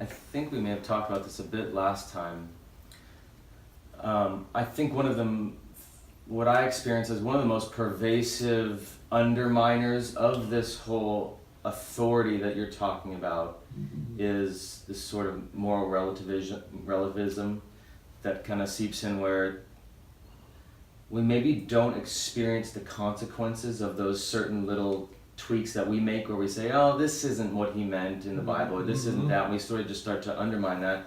I think we may have talked about this a bit last time. I think one of them, what I experience as one of the most pervasive underminers of this whole authority that you're talking about is this sort of moral relativism that kind of seeps in, where we maybe don't experience the consequences of those certain little tweaks that we make, where we say, oh, this isn't what he meant in the Bible, or this isn't that, and we sort of just start to undermine that.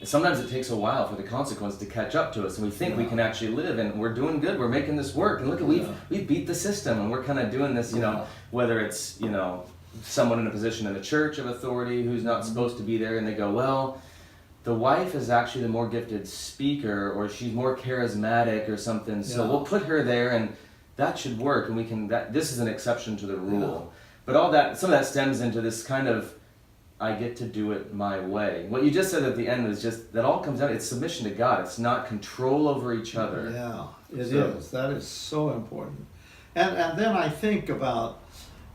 Sometimes it takes a while for the consequence to catch up to us, and we think we can actually live, and we're doing good, we're making this work, and look at, we've beat the system, and we're kind of doing this, whether it's, someone in a position in a church of authority who's not supposed to be there, and they go, well, the wife is actually the more gifted speaker, or she's more charismatic or something, so we'll put her there, and that should work, and we can, this is an exception to the rule. But all that, some of that stems into this kind of, I get to do it my way. What you just said at the end was just, that all comes down, it's submission to God. It's not control over each other. Yeah, it is. That is so important. And then I think about,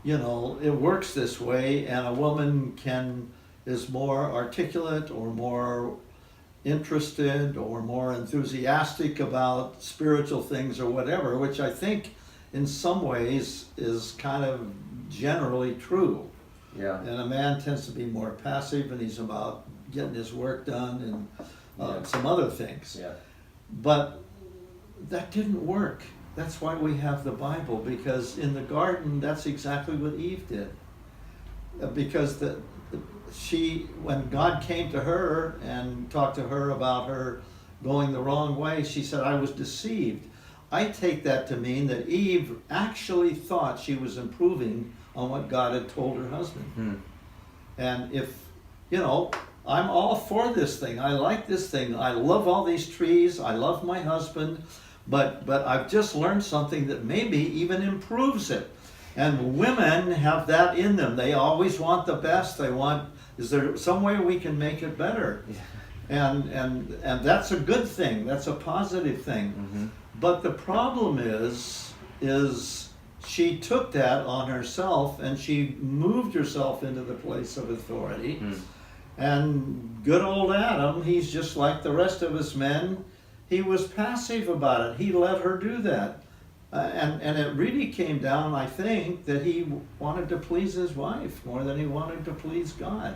it works this way, and a woman is more articulate or more interested or more enthusiastic about spiritual things or whatever, which I think in some ways is kind of generally true. Yeah. And a man tends to be more passive, and he's about getting his work done and some other things. Yeah. But that didn't work. That's why we have the Bible, because in the garden, that's exactly what Eve did. Because when God came to her and talked to her about her going the wrong way, she said, I was deceived. I take that to mean that Eve actually thought she was improving on what God had told her husband. And if, I'm all for this thing. I like this thing. I love all these trees. I love my husband. But I've just learned something that maybe even improves it. And women have that in them. They always want the best. They want, is there some way we can make it better? And that's a good thing. That's a positive thing. But the problem is she took that on herself, and she moved herself into the place of authority. And good old Adam, he's just like the rest of us men. He was passive about it. He let her do that. And it really came down, I think, that he wanted to please his wife more than he wanted to please God.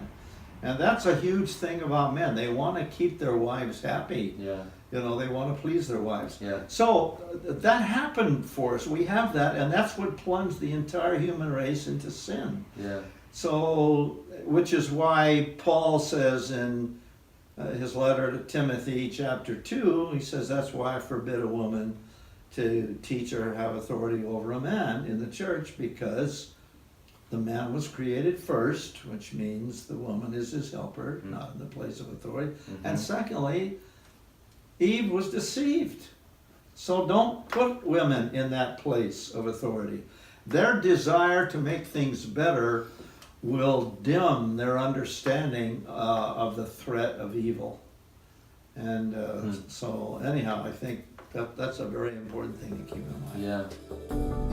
And that's a huge thing about men. They want to keep their wives happy. Yeah. They want to please their wives. Yeah. So that happened for us. We have that, and that's what plunged the entire human race into sin. Yeah. So, which is why Paul says in his letter to Timothy, chapter 2, he says, that's why I forbid a woman to teach or have authority over a man in the church, because the man was created first, which means the woman is his helper, not in the place of authority. And secondly, Eve was deceived. So don't put women in that place of authority. Their desire to make things better will dim their understanding of the threat of evil. And so anyhow, I think that's a very important thing to keep in mind. Yeah.